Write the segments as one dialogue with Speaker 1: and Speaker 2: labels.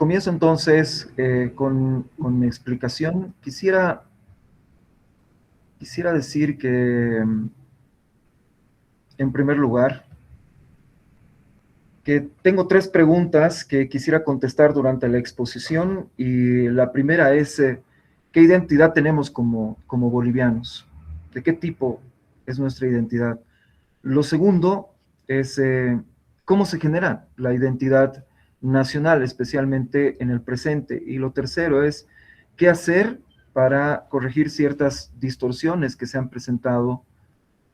Speaker 1: Comienzo entonces con mi explicación. Quisiera decir que, en primer lugar, que tengo tres preguntas que quisiera contestar durante la exposición, y la primera es, ¿qué identidad tenemos como bolivianos? ¿De qué tipo es nuestra identidad? Lo segundo es, ¿cómo se genera la identidad nacional, especialmente en el presente? Y lo tercero es, ¿qué hacer para corregir ciertas distorsiones que se han presentado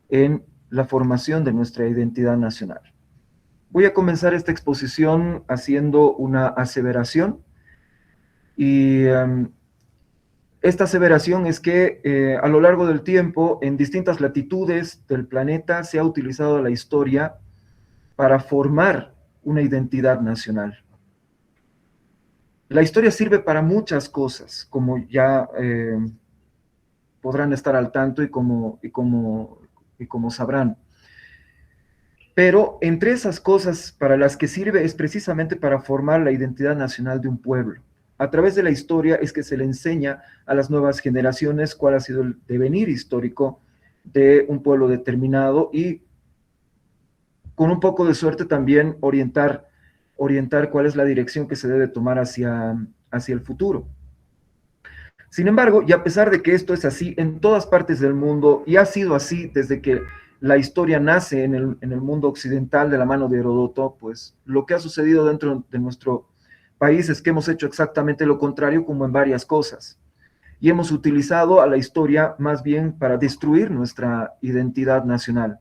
Speaker 1: en la formación de nuestra identidad nacional? Voy a comenzar esta exposición haciendo una aseveración, y esta aseveración es que a lo largo del tiempo, en distintas latitudes del planeta, se ha utilizado la historia para formar una identidad nacional. La historia sirve para muchas cosas, como ya podrán estar al tanto y como sabrán. Pero entre esas cosas para las que sirve es precisamente para formar la identidad nacional de un pueblo. A través de la historia es que se le enseña a las nuevas generaciones cuál ha sido el devenir histórico de un pueblo determinado, y con un poco de suerte también orientar cuál es la dirección que se debe tomar hacia el futuro. Sin embargo, y a pesar de que esto es así en todas partes del mundo, y ha sido así desde que la historia nace en el mundo occidental de la mano de Heródoto, pues lo que ha sucedido dentro de nuestro país es que hemos hecho exactamente lo contrario, como en varias cosas. Y hemos utilizado a la historia más bien para destruir nuestra identidad nacional.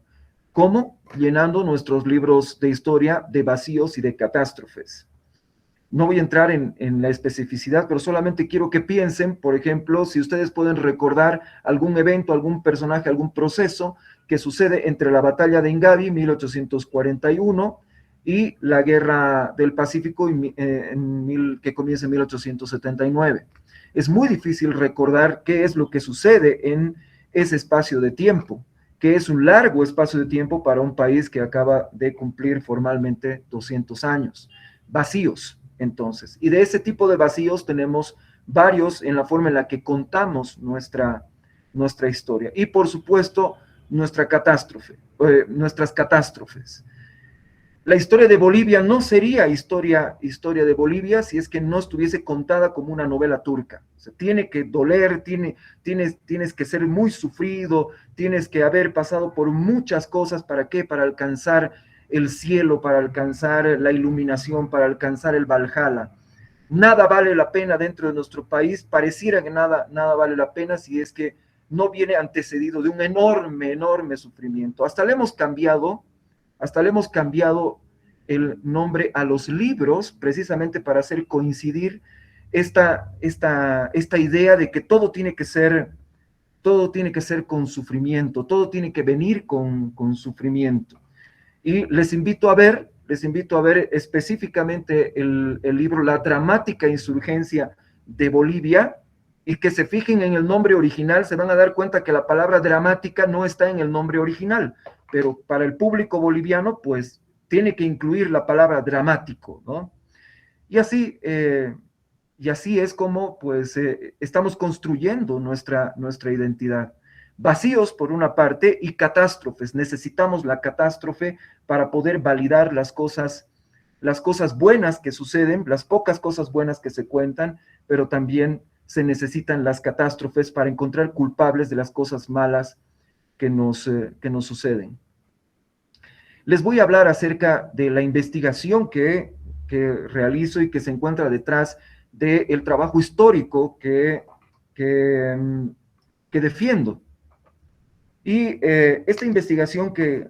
Speaker 1: ¿Cómo? Llenando nuestros libros de historia de vacíos y de catástrofes. No voy a entrar en la especificidad, pero solamente quiero que piensen, por ejemplo, si ustedes pueden recordar algún evento, algún personaje, algún proceso que sucede entre la batalla de Ingavi, 1841, y la Guerra del Pacífico, que comienza en 1879. Es muy difícil recordar qué es lo que sucede en ese espacio de tiempo, que es un largo espacio de tiempo para un país que acaba de cumplir formalmente 200 años. Vacíos, entonces. Y de ese tipo de vacíos tenemos varios en la forma en la que contamos nuestra historia. Y por supuesto, nuestras catástrofes. La historia de Bolivia no sería historia de Bolivia si es que no estuviese contada como una novela turca. O sea, tiene que doler, tienes que ser muy sufrido, tienes que haber pasado por muchas cosas. ¿Para qué? Para alcanzar el cielo, para alcanzar la iluminación, para alcanzar el Valhalla. Nada vale la pena dentro de nuestro país, pareciera que nada vale la pena si es que no viene antecedido de un enorme sufrimiento. Hasta le hemos cambiado el nombre a los libros, precisamente para hacer coincidir esta idea de que todo tiene que ser con sufrimiento, todo tiene que venir con sufrimiento. Y les invito a ver específicamente el libro La dramática insurgencia de Bolivia, y que se fijen en el nombre original. Se van a dar cuenta que la palabra dramática no está en el nombre original, pero para el público boliviano, pues tiene que incluir la palabra dramático, ¿no? Y así es como pues estamos construyendo nuestra identidad. Vacíos por una parte y catástrofes. Necesitamos la catástrofe para poder validar las cosas buenas que suceden, las pocas cosas buenas que se cuentan, pero también se necesitan las catástrofes para encontrar culpables de las cosas malas que nos suceden. Les voy a hablar acerca de la investigación que realizo y que se encuentra detrás del trabajo histórico que defiendo. Y esta investigación que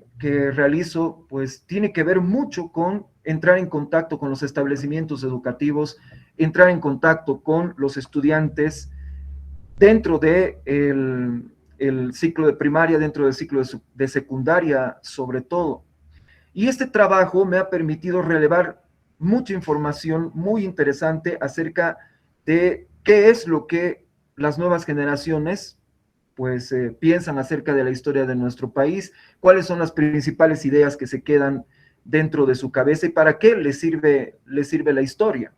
Speaker 1: realizo, pues tiene que ver mucho con entrar en contacto con los establecimientos educativos, entrar en contacto con los estudiantes dentro de el ciclo de primaria, dentro del ciclo de secundaria sobre todo. Y este trabajo me ha permitido relevar mucha información muy interesante acerca de qué es lo que las nuevas generaciones pues piensan acerca de la historia de nuestro país, cuáles son las principales ideas que se quedan dentro de su cabeza y para qué les sirve la historia.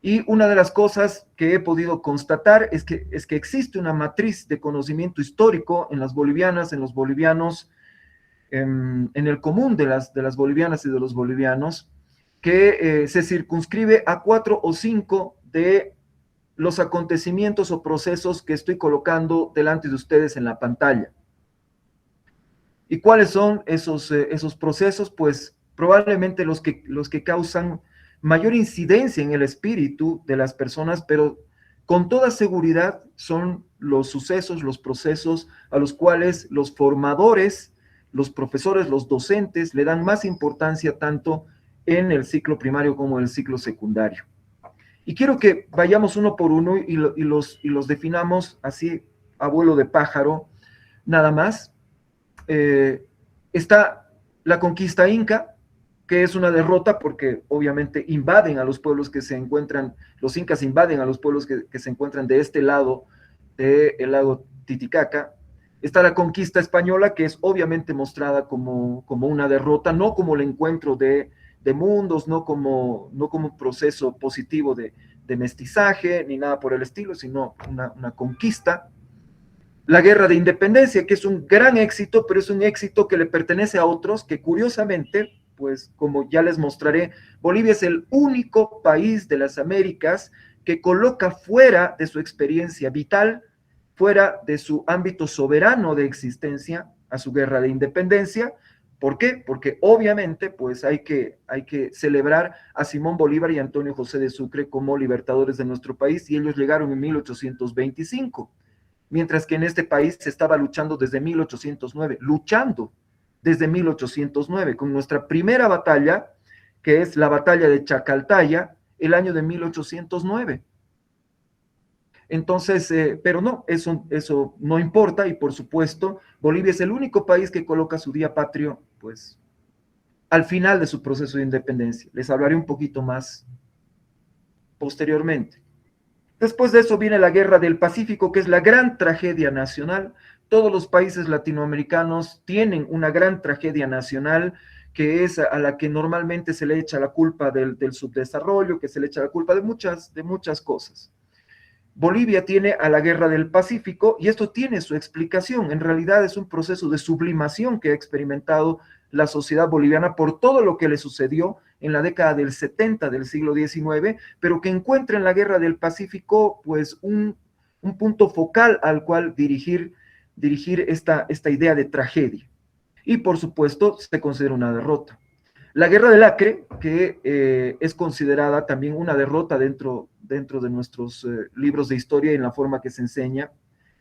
Speaker 1: Y una de las cosas que he podido constatar es que existe una matriz de conocimiento histórico en las bolivianas, en los bolivianos, en el común de las bolivianas y de los bolivianos, que se circunscribe a 4 o 5 de los acontecimientos o procesos que estoy colocando delante de ustedes en la pantalla. ¿Y cuáles son esos procesos? Pues probablemente los que causan mayor incidencia en el espíritu de las personas, pero con toda seguridad son los sucesos, los procesos a los cuales los formadores, los profesores, los docentes le dan más importancia tanto en el ciclo primario como en el ciclo secundario. Y quiero que vayamos uno por uno y los definamos así a vuelo de pájaro, nada más. Está la conquista inca, que es una derrota porque obviamente invaden a los pueblos que se encuentran, los incas invaden a los pueblos que se encuentran de este lado del lago Titicaca. Está la conquista española, que es obviamente mostrada como una derrota, no como el encuentro de mundos, no como un proceso positivo de mestizaje, ni nada por el estilo, sino una conquista. La guerra de independencia, que es un gran éxito, pero es un éxito que le pertenece a otros, que curiosamente, pues como ya les mostraré, Bolivia es el único país de las Américas que coloca fuera de su experiencia vital, fuera de su ámbito soberano de existencia, a su guerra de independencia. ¿Por qué? Porque obviamente pues hay que celebrar a Simón Bolívar y Antonio José de Sucre como libertadores de nuestro país, y ellos llegaron en 1825, mientras que en este país se estaba luchando desde 1809, luchando desde 1809, con nuestra primera batalla, que es la batalla de Chacaltaya, el año de 1809. Entonces, pero no, eso no importa, y por supuesto, Bolivia es el único país que coloca su día patrio, pues, al final de su proceso de independencia. Les hablaré un poquito más posteriormente. Después de eso viene la Guerra del Pacífico, que es la gran tragedia nacional. Todos los países latinoamericanos tienen una gran tragedia nacional, que es a la que normalmente se le echa la culpa del subdesarrollo, que se le echa la culpa de muchas cosas. Bolivia tiene a la Guerra del Pacífico, y esto tiene su explicación. En realidad es un proceso de sublimación que ha experimentado la sociedad boliviana por todo lo que le sucedió en la década del 70 del siglo XIX, pero que encuentra en la Guerra del Pacífico pues un punto focal al cual dirigir esta idea de tragedia. Y por supuesto se considera una derrota. La Guerra del Acre, que es considerada también una derrota dentro de nuestros libros de historia y en la forma que se enseña,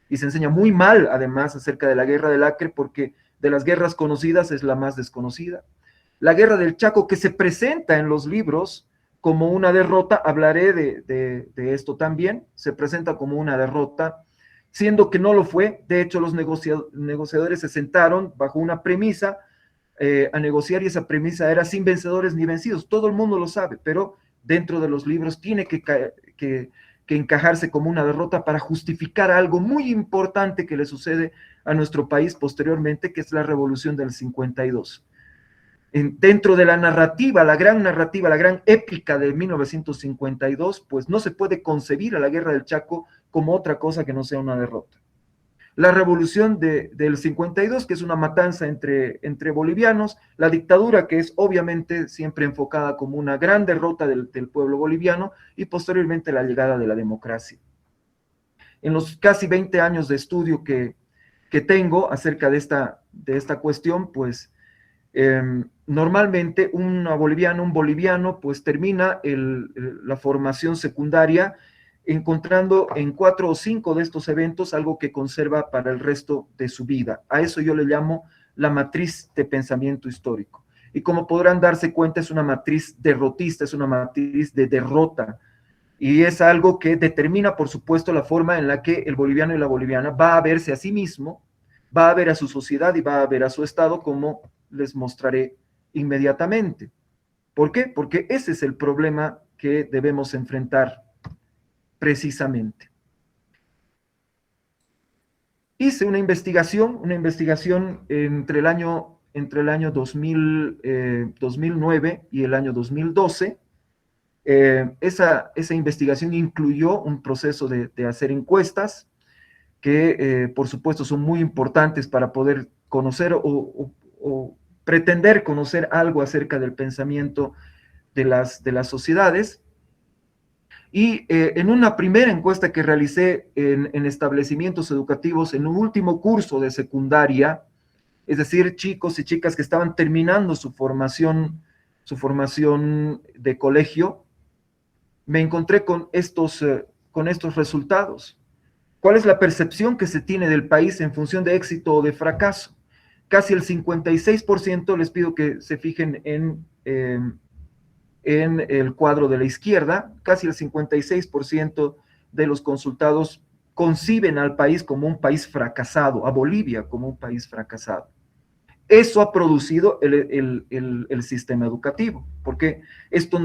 Speaker 1: y se enseña muy mal además acerca de la Guerra del Acre, porque de las guerras conocidas es la más desconocida. La Guerra del Chaco, que se presenta en los libros como una derrota, hablaré de esto también, se presenta como una derrota, siendo que no lo fue. De hecho, los negociadores se sentaron bajo una premisa a negociar, y esa premisa era sin vencedores ni vencidos. Todo el mundo lo sabe, pero dentro de los libros tiene que encajarse como una derrota para justificar algo muy importante que le sucede a nuestro país posteriormente, que es la revolución del 52. Dentro de la narrativa, la gran épica de 1952, pues no se puede concebir a la Guerra del Chaco como otra cosa que no sea una derrota. La revolución del 52, que es una matanza entre bolivianos, la dictadura, que es obviamente siempre enfocada como una gran derrota del pueblo boliviano, y posteriormente la llegada de la democracia. En los casi 20 años de estudio que tengo acerca de esta cuestión, pues normalmente un boliviano, pues termina la formación secundaria encontrando en 4 o 5 de estos eventos algo que conserva para el resto de su vida. A eso yo le llamo la matriz de pensamiento histórico. Y como podrán darse cuenta, es una matriz derrotista, es una matriz de derrota. Y es algo que determina, por supuesto, la forma en la que el boliviano y la boliviana va a verse a sí mismo, va a ver a su sociedad y va a ver a su Estado, como les mostraré inmediatamente. ¿Por qué? Porque ese es el problema que debemos enfrentar precisamente. Hice una investigación entre el año 2009 y el año 2012, Esa investigación incluyó un proceso de hacer encuestas que, por supuesto, son muy importantes para poder conocer o pretender conocer algo acerca del pensamiento de las sociedades. Y en una primera encuesta que realicé en establecimientos educativos, en un último curso de secundaria, es decir, chicos y chicas que estaban terminando su formación de colegio, me encontré con estos resultados. ¿Cuál es la percepción que se tiene del país en función de éxito o de fracaso? Casi el 56%, les pido que se fijen en el cuadro de la izquierda, casi el 56% de los consultados conciben al país como un país fracasado, a Bolivia como un país fracasado. Eso ha producido el sistema educativo, porque esta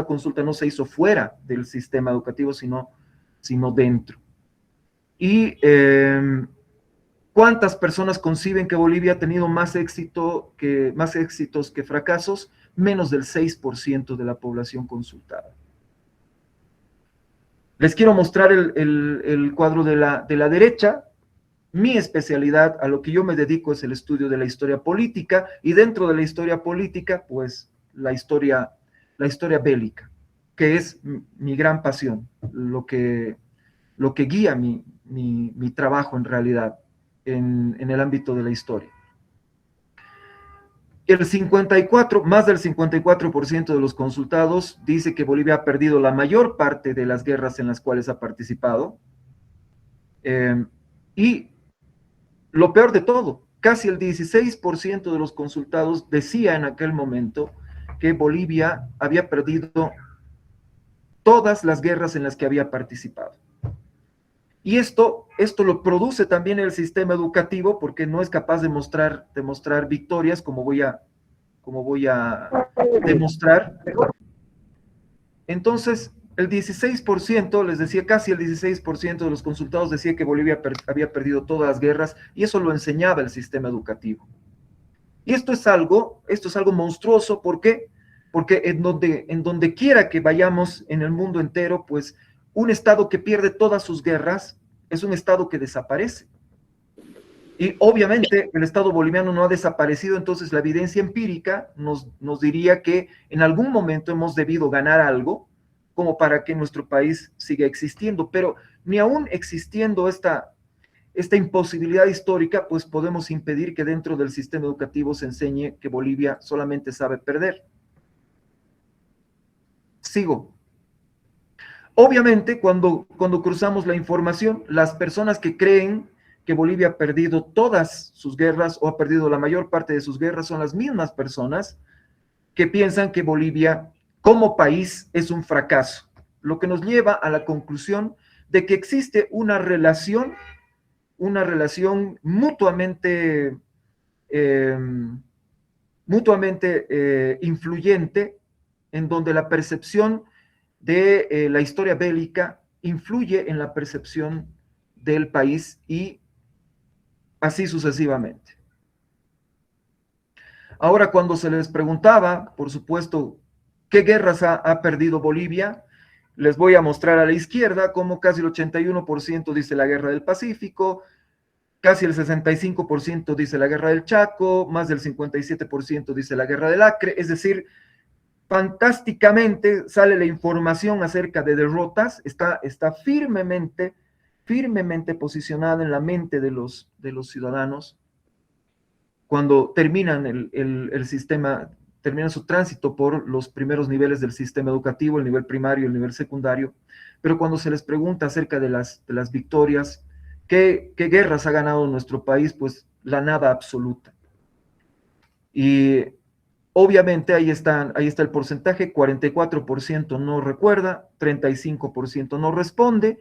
Speaker 1: consulta no se hizo fuera del sistema educativo, sino dentro. Y ¿cuántas personas conciben que Bolivia ha tenido más éxitos que fracasos? Menos del 6% de la población consultada. Les quiero mostrar el cuadro de la derecha. Mi especialidad, a lo que yo me dedico, es el estudio de la historia política, y dentro de la historia política, pues la historia bélica, que es mi gran pasión, lo que guía mi trabajo en realidad en el ámbito de la historia. Más del 54% de los consultados dice que Bolivia ha perdido la mayor parte de las guerras en las cuales ha participado. Y lo peor de todo, casi el 16% de los consultados decía en aquel momento que Bolivia había perdido todas las guerras en las que había participado. Y esto lo produce también el sistema educativo, porque no es capaz de mostrar victorias, como voy a demostrar. Entonces, el 16%, les decía, casi el 16% de los consultados decía que Bolivia había perdido todas las guerras, y eso lo enseñaba el sistema educativo. Y esto es algo monstruoso. ¿Por qué? Porque en donde quiera que vayamos en el mundo entero, pues un Estado que pierde todas sus guerras es un Estado que desaparece. Y obviamente el Estado boliviano no ha desaparecido, entonces la evidencia empírica nos diría que en algún momento hemos debido ganar algo como para que nuestro país siga existiendo, pero ni aún existiendo esta imposibilidad histórica, pues podemos impedir que dentro del sistema educativo se enseñe que Bolivia solamente sabe perder. Sigo. Obviamente, cuando cruzamos la información, las personas que creen que Bolivia ha perdido todas sus guerras o ha perdido la mayor parte de sus guerras son las mismas personas que piensan que Bolivia como país es un fracaso, lo que nos lleva a la conclusión de que existe una relación mutuamente influyente, en donde la percepción de la historia bélica influye en la percepción del país, y así sucesivamente. Ahora, cuando se les preguntaba, por supuesto, qué guerras ha perdido Bolivia, les voy a mostrar a la izquierda cómo casi el 81% dice la guerra del Pacífico, casi el 65% dice la guerra del Chaco, más del 57% dice la guerra del Acre. Es decir, fantásticamente sale la información acerca de derrotas, está firmemente posicionada en la mente de los ciudadanos cuando terminan terminan su tránsito por los primeros niveles del sistema educativo, el nivel primario, el nivel secundario. Pero cuando se les pregunta acerca de las victorias, ¿qué guerras ha ganado nuestro país? Pues la nada absoluta. Y obviamente ahí está el porcentaje: 44% no recuerda, 35% no responde,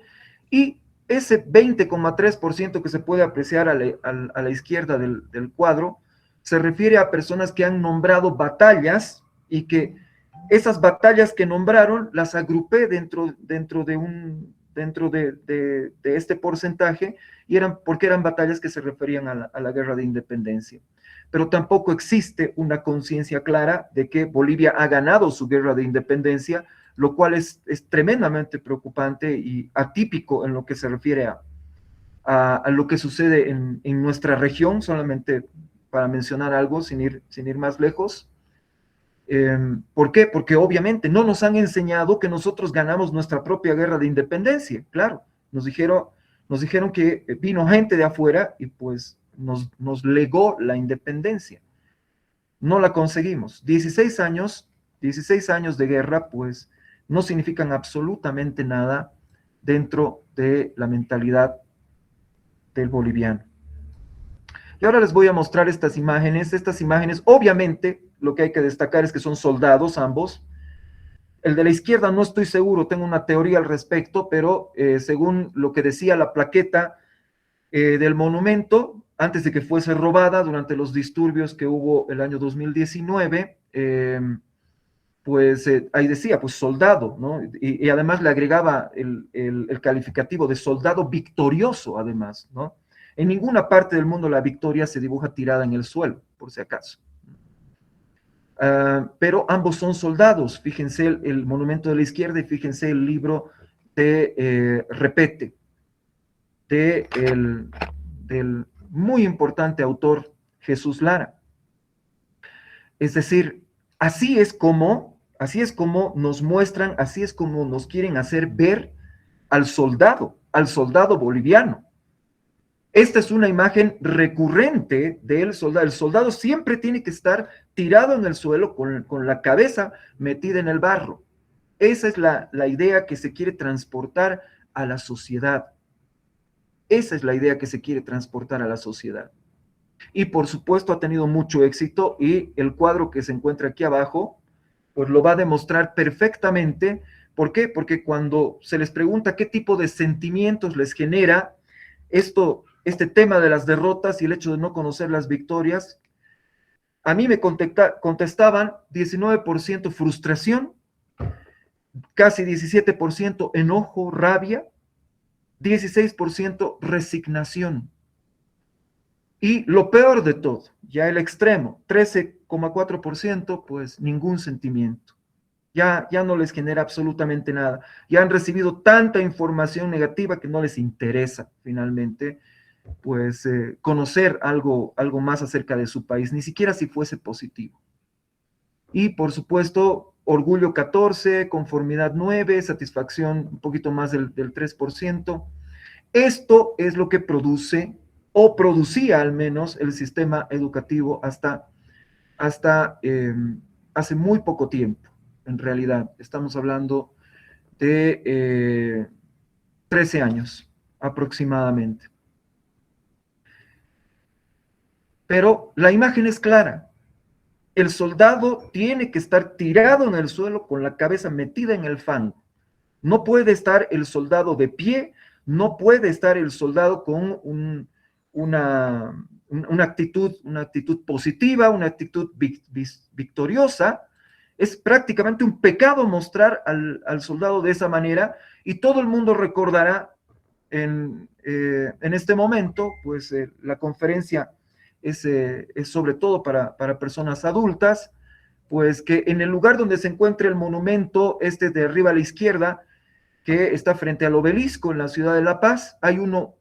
Speaker 1: y ese 20,3% que se puede apreciar a la izquierda del cuadro se refiere a personas que han nombrado batallas, y que esas batallas que nombraron las agrupé dentro de este porcentaje, porque eran batallas que se referían a la guerra de independencia. pero tampoco existe una conciencia clara de que Bolivia ha ganado su guerra de independencia, lo cual es tremendamente preocupante y atípico en lo que se refiere a lo que sucede en nuestra región, solamente para mencionar algo sin ir más lejos. ¿Por qué? Porque obviamente no nos han enseñado que nosotros ganamos nuestra propia guerra de independencia. Claro, nos dijeron que vino gente de afuera y pues nos legó la independencia. No la conseguimos. 16 años de guerra, pues no significan absolutamente nada dentro de la mentalidad del boliviano. Y ahora les voy a mostrar estas imágenes. Estas imágenes, obviamente, lo que hay que destacar es que son soldados ambos. El de la izquierda no estoy seguro, tengo una teoría al respecto, pero según lo que decía la plaqueta del monumento, antes de que fuese robada durante los disturbios que hubo el año 2019, pues ahí decía, pues soldado, ¿no? Y además le agregaba el calificativo de soldado victorioso, además, ¿no? En ninguna parte del mundo la victoria se dibuja tirada en el suelo, por si acaso. Pero ambos son soldados. Fíjense el monumento de la izquierda y fíjense el libro de Repete, del muy importante autor Jesús Lara. Es decir, así es como nos muestran, así es como nos quieren hacer ver al soldado boliviano. Esta es una imagen recurrente del soldado. El soldado siempre tiene que estar tirado en el suelo con la cabeza metida en el barro. Esa es la idea que se quiere transportar a la sociedad. Esa es la idea que se quiere transportar a la sociedad. Y por supuesto ha tenido mucho éxito y el cuadro que se encuentra aquí abajo, pues lo va a demostrar perfectamente. ¿Por qué? Porque cuando se les pregunta qué tipo de sentimientos les genera este tema de las derrotas y el hecho de no conocer las victorias, a mí me contestaban 19% frustración, casi 17% enojo, rabia, 16% resignación. Y lo peor de todo, ya el extremo, 13,4%, pues ningún sentimiento. Ya no les genera absolutamente nada. Ya han recibido tanta información negativa que no les interesa finalmente pues conocer algo más acerca de su país, ni siquiera si fuese positivo. Y por supuesto, orgullo 14, conformidad 9, satisfacción un poquito más del 3%. Esto es lo que produce o producía al menos el sistema educativo hasta hace muy poco tiempo. En realidad, estamos hablando de 13 años aproximadamente. Pero la imagen es clara. El soldado tiene que estar tirado en el suelo con la cabeza metida en el fango. No puede estar el soldado de pie, no puede estar el soldado con una actitud positiva, una actitud victoriosa. Es prácticamente un pecado mostrar al soldado de esa manera y todo el mundo recordará en este momento, pues la conferencia es sobre todo para personas adultas, pues que en el lugar donde se encuentra el monumento, este de arriba a la izquierda, que está frente al obelisco en la ciudad de La Paz, hay uno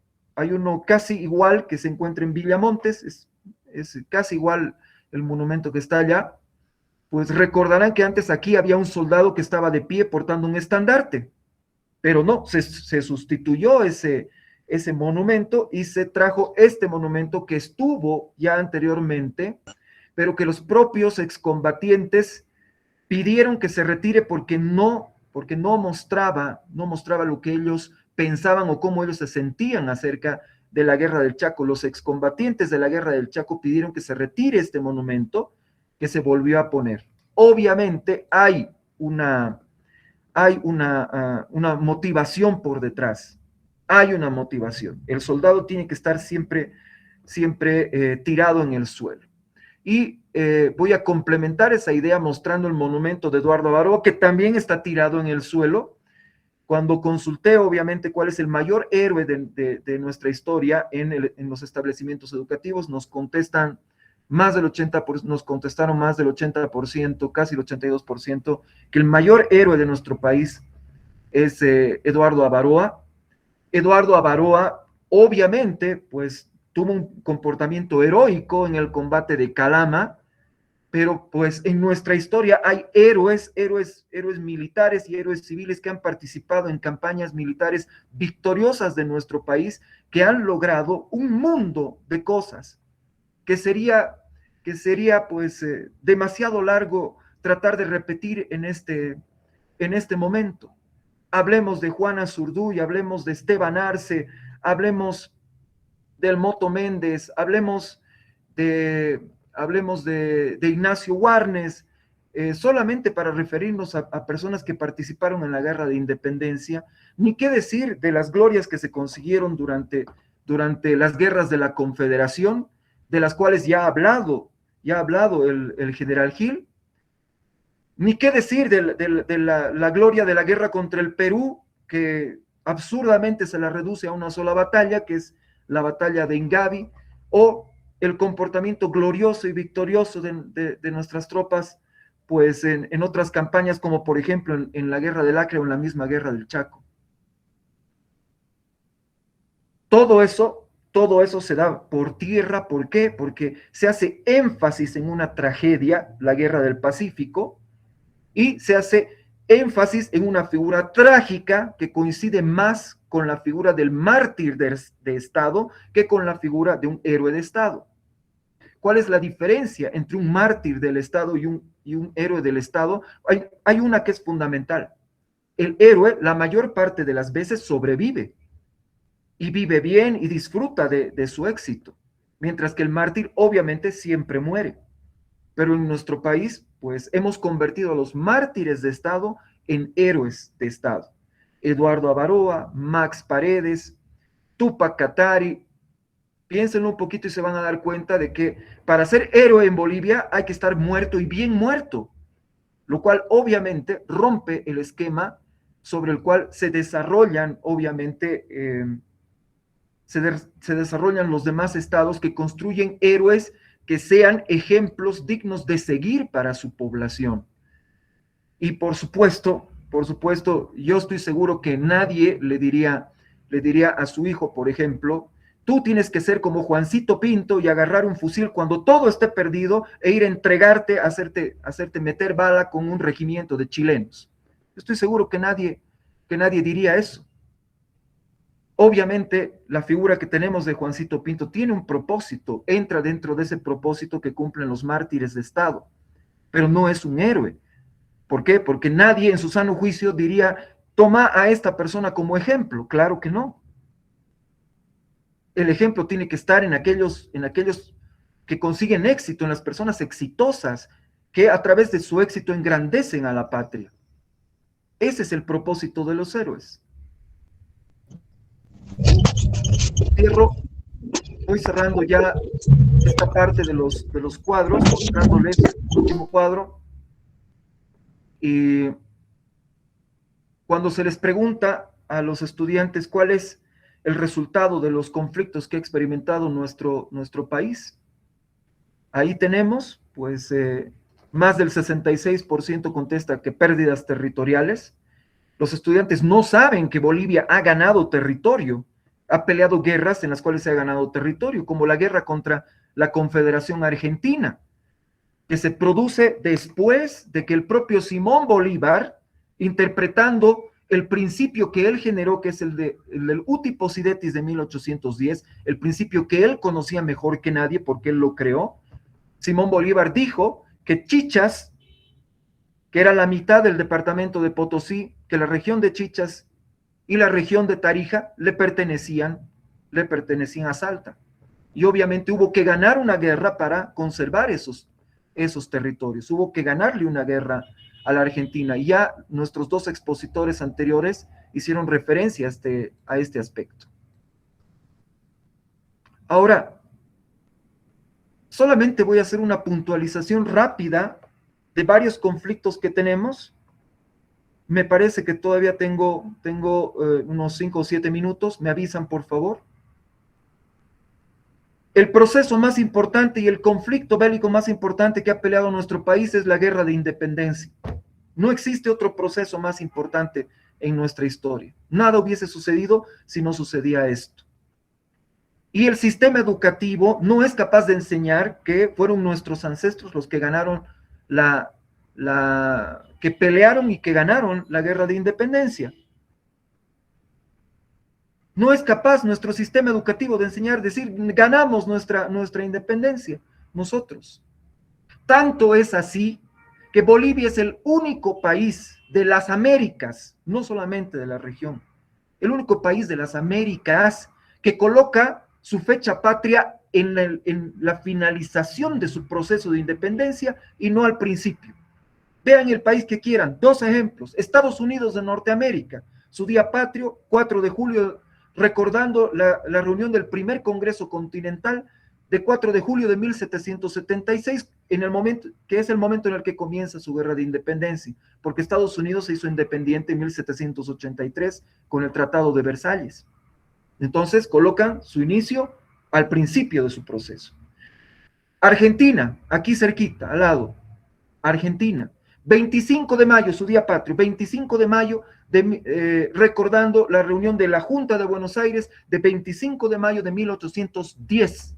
Speaker 1: casi igual que se encuentra en Villamontes, es casi igual el monumento que está allá. Pues recordarán que antes aquí había un soldado que estaba de pie portando un estandarte, pero no, se sustituyó ese monumento y se trajo este monumento que estuvo ya anteriormente, pero que los propios excombatientes pidieron que se retire porque no mostraba lo que ellos pensaban o cómo ellos se sentían acerca de la guerra del Chaco. Los excombatientes de la guerra del Chaco pidieron que se retire este monumento que se volvió a poner. Obviamente hay una motivación por detrás. Hay una motivación. El soldado tiene que estar siempre tirado en el suelo. Y voy a complementar esa idea mostrando el monumento de Eduardo Avaroa, que también está tirado en el suelo. Cuando consulté, obviamente, cuál es el mayor héroe de nuestra historia en los establecimientos educativos, nos contestan más del 80%, nos contestaron más del 80%, casi el 82%, que el mayor héroe de nuestro país es Eduardo Avaroa. Eduardo Avaroa, obviamente, pues tuvo un comportamiento heroico en el combate de Calama, pero pues en nuestra historia hay héroes militares y héroes civiles que han participado en campañas militares victoriosas de nuestro país, que han logrado un mundo de cosas que sería, pues demasiado largo tratar de repetir en este momento. Hablemos de Juana Zurduy, hablemos de Esteban Arce, hablemos del Moto Méndez, hablemos de Ignacio Warnes, solamente para referirnos a personas que participaron en la guerra de independencia, ni qué decir de las glorias que se consiguieron durante las guerras de la Confederación, de las cuales ya ha hablado el general Gil, ni qué decir de la gloria de la guerra contra el Perú, que absurdamente se la reduce a una sola batalla, que es la batalla de Ingavi, o el comportamiento glorioso y victorioso de nuestras tropas, pues en otras campañas, como por ejemplo en la guerra del Acre o en la misma guerra del Chaco. Todo eso se da por tierra. ¿Por qué? Porque se hace énfasis en una tragedia, la guerra del Pacífico, y se hace énfasis en una figura trágica que coincide más con la figura del mártir de Estado que con la figura de un héroe de Estado. ¿Cuál es la diferencia entre un mártir del Estado y un héroe del Estado? Hay una que es fundamental. El héroe, la mayor parte de las veces, sobrevive y vive bien y disfruta de su éxito, mientras que el mártir obviamente siempre muere. Pero en nuestro país, pues hemos convertido a los mártires de Estado en héroes de Estado. Eduardo Avaroa, Max Paredes, Tupac Katari. Piénsenlo un poquito y se van a dar cuenta de que para ser héroe en Bolivia hay que estar muerto y bien muerto, lo cual obviamente rompe el esquema sobre el cual se desarrollan, obviamente, se desarrollan los demás estados que construyen héroes que sean ejemplos dignos de seguir para su población. Y por supuesto, yo estoy seguro que nadie le diría a su hijo, por ejemplo, tú tienes que ser como Juancito Pinto y agarrar un fusil cuando todo esté perdido e ir a entregarte, hacerte meter bala con un regimiento de chilenos. Estoy seguro que nadie diría eso. Obviamente, la figura que tenemos de Juancito Pinto tiene un propósito, entra dentro de ese propósito que cumplen los mártires de Estado, pero no es un héroe. ¿Por qué? Porque nadie en su sano juicio diría, toma a esta persona como ejemplo. Claro que no. El ejemplo tiene que estar en aquellos que consiguen éxito, en las personas exitosas, que a través de su éxito engrandecen a la patria. Ese es el propósito de los héroes. Cierro, voy cerrando ya esta parte de los cuadros, mostrándoles el último cuadro. Y cuando se les pregunta a los estudiantes cuál es el resultado de los conflictos que ha experimentado nuestro país, ahí tenemos, pues, más del 66% contesta que pérdidas territoriales. Los estudiantes no saben que Bolivia ha ganado territorio, ha peleado guerras en las cuales se ha ganado territorio, como la guerra contra la Confederación Argentina, que se produce después de que el propio Simón Bolívar, interpretando el principio que él generó, que es el del uti possidetis de 1810, el principio que él conocía mejor que nadie porque él lo creó. Simón Bolívar dijo que Chichas, que era la mitad del departamento de Potosí, que la región de Chichas y la región de Tarija le pertenecían a Salta. Y obviamente hubo que ganar una guerra para conservar esos territorios. Hubo que ganarle una guerra a la Argentina. Y ya nuestros dos expositores anteriores hicieron referencia a este aspecto. Ahora, solamente voy a hacer una puntualización rápida de varios conflictos que tenemos. Me parece que todavía tengo unos 5 o 7 minutos. ¿Me avisan, por favor? El proceso más importante y el conflicto bélico más importante que ha peleado nuestro país es la guerra de independencia. No existe otro proceso más importante en nuestra historia. Nada hubiese sucedido si no sucedía esto. Y el sistema educativo no es capaz de enseñar que fueron nuestros ancestros los que ganaron que pelearon y que ganaron la guerra de independencia. No es capaz nuestro sistema educativo de enseñar, decir, ganamos nuestra independencia, nosotros. Tanto es así que Bolivia es el único país de las Américas, no solamente de la región, el único país de las Américas que coloca su fecha patria en la finalización de su proceso de independencia y no al principio. Vean el país que quieran, dos ejemplos. Estados Unidos de Norteamérica, su día patrio, 4 de julio, recordando la reunión del primer Congreso Continental de 4 de julio de 1776, en el momento, que es el momento en el que comienza su guerra de independencia, porque Estados Unidos se hizo independiente en 1783 con el Tratado de Versalles. Entonces colocan su inicio al principio de su proceso. Argentina, aquí cerquita, al lado, Argentina, 25 de mayo, su día patrio, 25 de mayo, recordando la reunión de la Junta de Buenos Aires de 25 de mayo de 1810,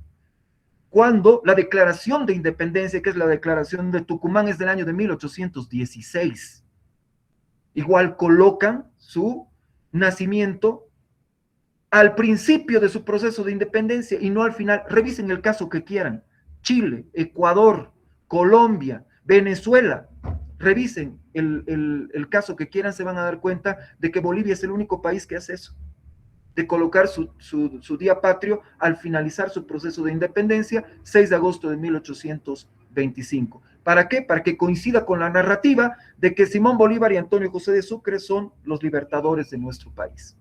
Speaker 1: cuando la declaración de independencia, que es la declaración de Tucumán, es del año de 1816. Igual colocan su nacimiento al principio de su proceso de independencia y no al final. Revisen el caso que quieran. Chile, Ecuador, Colombia, Venezuela, revisen el caso que quieran, se van a dar cuenta de que Bolivia es el único país que hace eso, de colocar su día patrio al finalizar su proceso de independencia, 6 de agosto de 1825. ¿Para qué? Para que coincida con la narrativa de que Simón Bolívar y Antonio José de Sucre son los libertadores de nuestro país.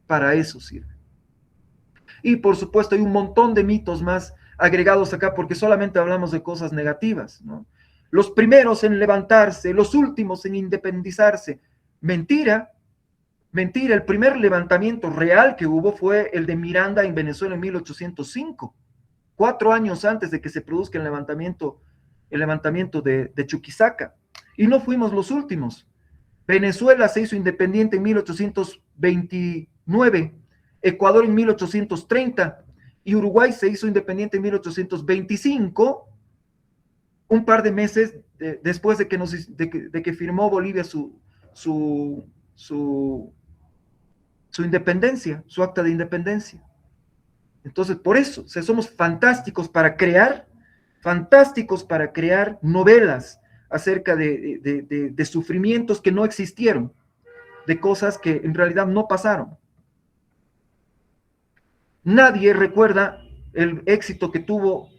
Speaker 1: Para eso sirve. Y por supuesto hay un montón de mitos más agregados acá porque solamente hablamos de cosas negativas, ¿no? Los primeros en levantarse, los últimos en independizarse. Mentira, mentira. El primer levantamiento real que hubo fue el de Miranda en Venezuela en 1805, 4 años antes de que se produzca el levantamiento de Chuquisaca. Y no fuimos los últimos. Venezuela se hizo independiente en 1829, Ecuador en 1830 y Uruguay se hizo independiente en 1825, un par de meses después de que firmó Bolivia su independencia, su acta de independencia. Entonces, por eso, somos fantásticos para crear novelas acerca de sufrimientos que no existieron, de cosas que en realidad no pasaron. Nadie recuerda el éxito que tuvo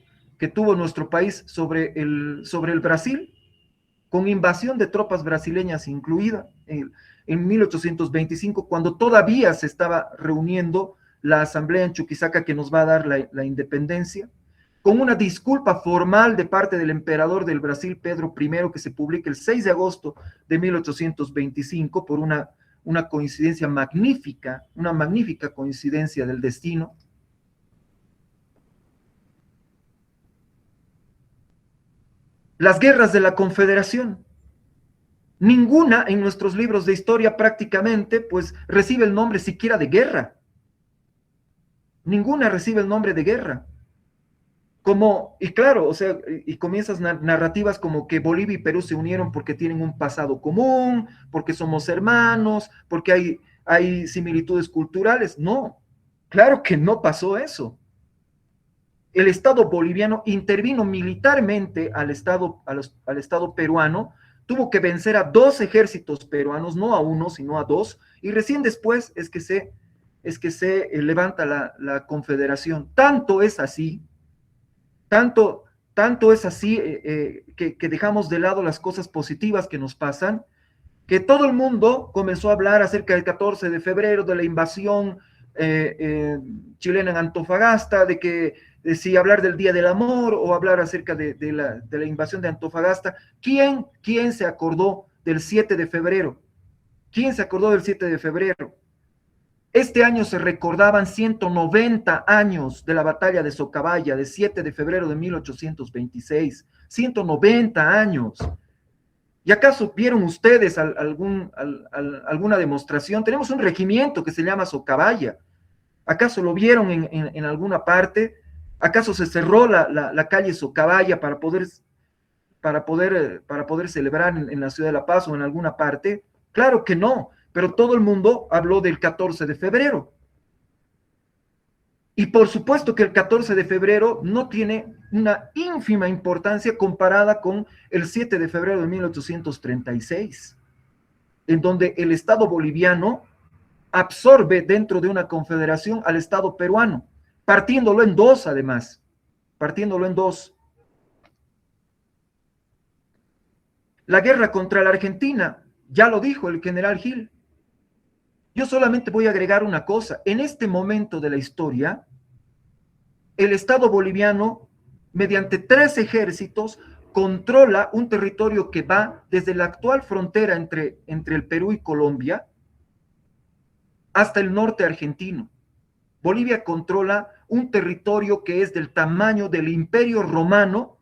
Speaker 1: nuestro país sobre el Brasil, con invasión de tropas brasileñas incluida en 1825, cuando todavía se estaba reuniendo la asamblea en Chuquisaca que nos va a dar la independencia, con una disculpa formal de parte del emperador del Brasil, Pedro I, que se publica el 6 de agosto de 1825 por una coincidencia magnífica, una magnífica coincidencia del destino. Las guerras de la Confederación. Ninguna en nuestros libros de historia prácticamente pues recibe el nombre siquiera de guerra. Ninguna recibe el nombre de guerra. Y claro, o sea, y comienzas narrativas como que Bolivia y Perú se unieron porque tienen un pasado común, porque somos hermanos, porque hay similitudes culturales. No, claro que no pasó eso. El Estado boliviano intervino militarmente al Estado peruano, tuvo que vencer a 2 ejércitos peruanos, no a uno, sino a 2, y recién después es que se levanta la Confederación. Tanto es así que dejamos de lado las cosas positivas que nos pasan, que todo el mundo comenzó a hablar acerca del 14 de febrero, de la invasión chilena en Antofagasta, de si hablar del Día del Amor o hablar acerca de la invasión de Antofagasta. ¿Quién se acordó del 7 de febrero? ¿Quién se acordó del 7 de febrero? Este año se recordaban 190 años de la batalla de Socabaya, de 7 de febrero de 1826. 190 años. ¿Y acaso vieron ustedes alguna demostración? Tenemos un regimiento que se llama Socabaya. ¿Acaso lo vieron en alguna parte? ¿Acaso se cerró la calle Socabaya para poder celebrar en la ciudad de La Paz o en alguna parte? Claro que no, pero todo el mundo habló del 14 de febrero. Y por supuesto que el 14 de febrero no tiene una ínfima importancia comparada con el 7 de febrero de 1836, en donde el Estado boliviano absorbe dentro de una confederación al Estado peruano, partiéndolo en dos además, partiéndolo en dos. La guerra contra la Argentina, ya lo dijo el general Gil. Yo solamente voy a agregar una cosa. En este momento de la historia, el Estado boliviano, mediante 3 ejércitos, controla un territorio que va desde la actual frontera entre el Perú y Colombia hasta el norte argentino. Bolivia controla un territorio que es del tamaño del Imperio Romano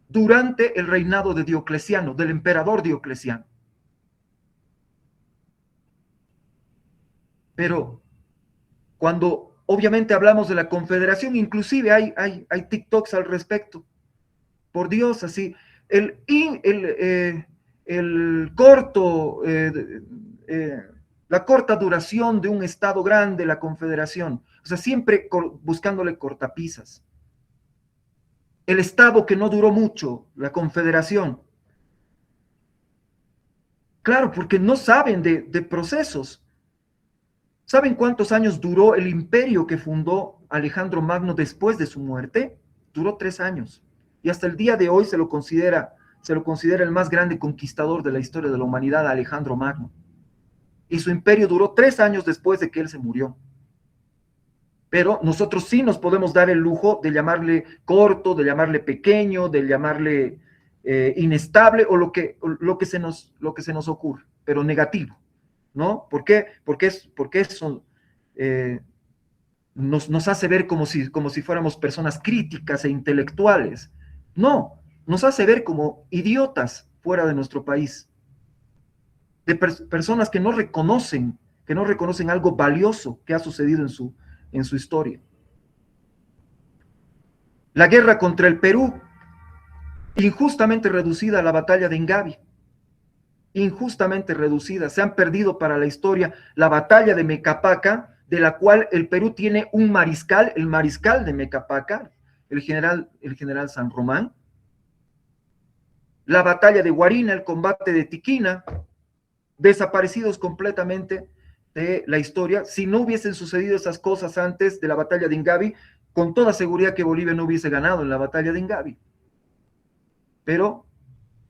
Speaker 1: durante el reinado de Diocleciano, del emperador Diocleciano. Pero cuando obviamente hablamos de la Confederación, inclusive hay TikToks al respecto. Por Dios, así, el corto, la corta duración de un Estado grande, la Confederación, o sea, siempre buscándole cortapisas. El Estado que no duró mucho, la Confederación. Claro, porque no saben de procesos. ¿Saben cuántos años duró el imperio que fundó Alejandro Magno después de su muerte? Duró 3 años. Y hasta el día de hoy se lo considera el más grande conquistador de la historia de la humanidad, Alejandro Magno. Y su imperio duró 3 años después de que él se murió. Pero nosotros sí nos podemos dar el lujo de llamarle corto, de llamarle pequeño, de llamarle inestable o lo que se nos ocurre, pero negativo, ¿no? ¿Por qué? Porque eso nos hace ver como si fuéramos personas críticas e intelectuales. No, nos hace ver como idiotas fuera de nuestro país, de personas que no reconocen algo valioso que ha sucedido en su historia. La guerra contra el Perú, injustamente reducida a la batalla de Ingavi, injustamente reducida. Se han perdido para la historia la batalla de Mecapaca, de la cual el Perú tiene un mariscal, el mariscal de Mecapaca, el general San Román. La batalla de Guarina, el combate de Tiquina, desaparecidos completamente de la historia. Si no hubiesen sucedido esas cosas antes de la batalla de Ingavi, con toda seguridad que Bolivia no hubiese ganado en la batalla de Ingavi. Pero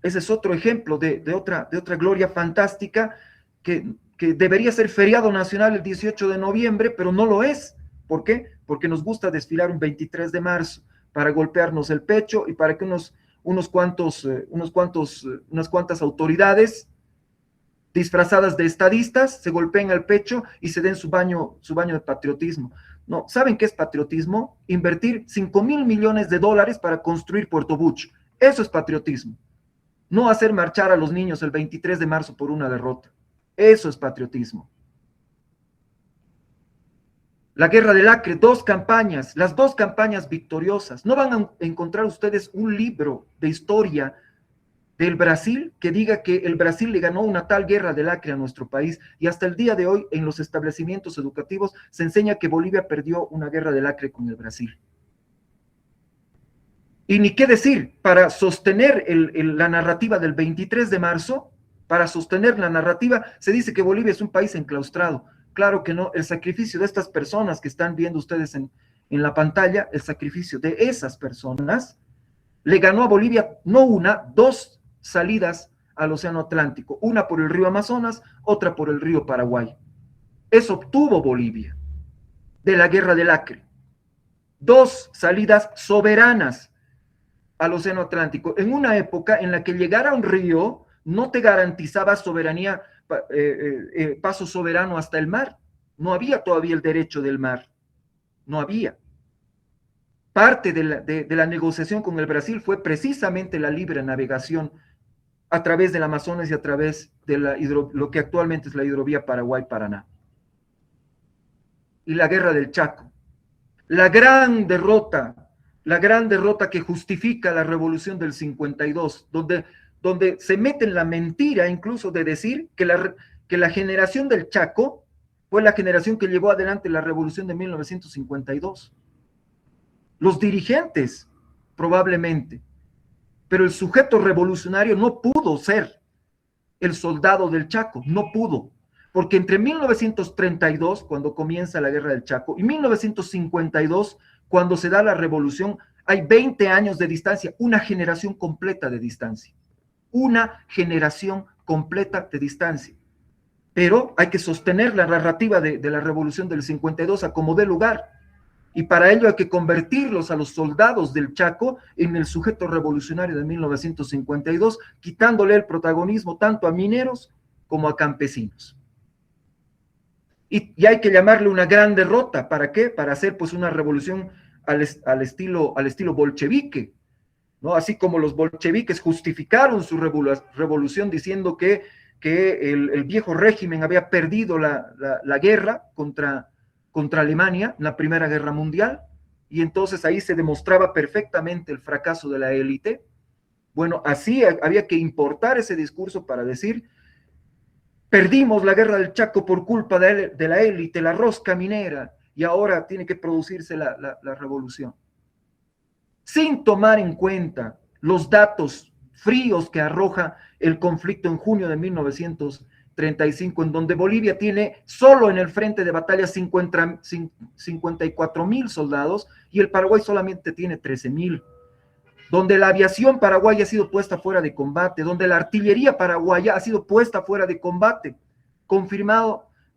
Speaker 1: ese es otro ejemplo de otra gloria fantástica que debería ser feriado nacional el 18 de noviembre, pero no lo es. ¿Por qué? Porque nos gusta desfilar un 23 de marzo para golpearnos el pecho y para que unas cuantas autoridades disfrazadas de estadistas se golpeen el pecho y se den su baño de patriotismo. No, ¿saben qué es patriotismo? Invertir 5,000 millones de dólares para construir Puerto Buch. Eso es patriotismo. No hacer marchar a los niños el 23 de marzo por una derrota. Eso es patriotismo. La guerra del Acre, 2 campañas, las 2 campañas victoriosas. No van a encontrar ustedes un libro de historia del Brasil que diga que el Brasil le ganó una tal guerra del Acre a nuestro país, y hasta el día de hoy en los establecimientos educativos se enseña que Bolivia perdió una guerra del Acre con el Brasil. Y ni qué decir, para sostener la narrativa del 23 de marzo, para sostener la narrativa, se dice que Bolivia es un país enclaustrado. Claro que no, el sacrificio de estas personas que están viendo ustedes en la pantalla, el sacrificio de esas personas, le ganó a Bolivia no una, 2 salidas al Océano Atlántico, una por el río Amazonas, otra por el río Paraguay. Eso obtuvo Bolivia de la guerra del Acre. 2 salidas soberanas al Océano Atlántico, en una época en la que llegar a un río no te garantizaba soberanía, paso soberano hasta el mar. No había todavía el derecho del mar, no había. Parte de la negociación con el Brasil fue precisamente la libre navegación a través del Amazonas y a través de lo que actualmente es la hidrovía Paraguay-Paraná. Y la guerra del Chaco. La gran derrota que justifica la revolución del 52, donde se mete en la mentira incluso de decir que la generación del Chaco fue la generación que llevó adelante la revolución de 1952. Los dirigentes, probablemente, pero el sujeto revolucionario no pudo ser el soldado del Chaco, no pudo, porque entre 1932, cuando comienza la guerra del Chaco, y 1952, cuando se da la revolución, hay 20 años de distancia, una generación completa de distancia, una generación completa de distancia. Pero hay que sostener la narrativa de la revolución del 52 a como dé lugar. Y para ello hay que convertirlos a los soldados del Chaco en el sujeto revolucionario de 1952, quitándole el protagonismo tanto a mineros como a campesinos. Y hay que llamarle una gran derrota. ¿Para qué? Para hacer pues una revolución al estilo bolchevique, ¿no? Así como los bolcheviques justificaron su revolución diciendo que el viejo régimen había perdido la guerra contra Alemania en la Primera Guerra Mundial, y entonces ahí se demostraba perfectamente el fracaso de la élite. Bueno, así había que importar ese discurso para decir: perdimos la guerra del Chaco por culpa de la élite, la rosca minera, y ahora tiene que producirse la revolución. Sin tomar en cuenta los datos fríos que arroja el conflicto en junio de 1935, en donde Bolivia tiene solo en el frente de batalla 54,000 soldados y el Paraguay solamente tiene 13,000, donde la aviación paraguaya ha sido puesta fuera de combate, donde la artillería paraguaya ha sido puesta fuera de combate,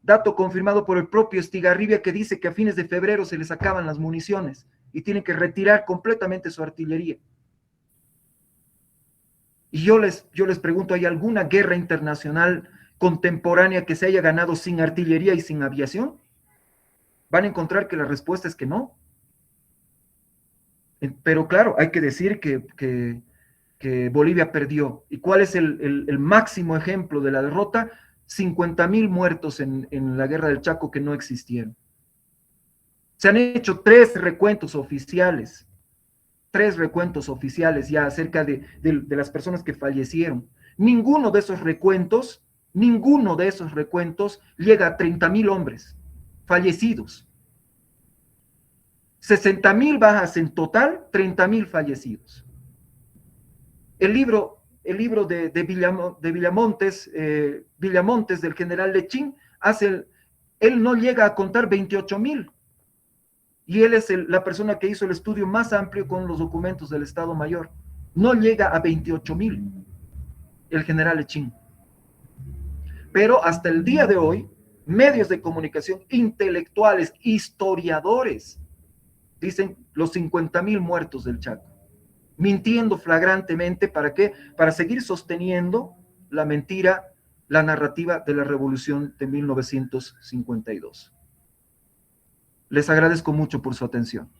Speaker 1: dato confirmado por el propio Estigarribia, que dice que a fines de febrero se les acaban las municiones y tienen que retirar completamente su artillería. Y yo les pregunto, ¿hay alguna guerra internacional contemporánea que se haya ganado sin artillería y sin aviación? Van a encontrar que la respuesta es que no. Pero claro, hay que decir que Bolivia perdió. ¿Y cuál es el máximo ejemplo de la derrota? 50,000 muertos en la guerra del Chaco que no existieron. Se han hecho 3 recuentos oficiales ya acerca de las personas que fallecieron. Ninguno de esos recuentos llega a 30,000 hombres fallecidos. 60,000 bajas en total, 30,000 fallecidos. El libro de Villamontes, del general Lechín, él no llega a contar 28,000. Y él es la persona que hizo el estudio más amplio con los documentos del Estado Mayor. No llega a 28,000 el general Lechín. Pero hasta el día de hoy, medios de comunicación, intelectuales, historiadores, dicen los 50,000 muertos del Chaco, mintiendo flagrantemente. ¿Para qué? Para seguir sosteniendo la mentira, la narrativa de la revolución de 1952. Les agradezco mucho por su atención.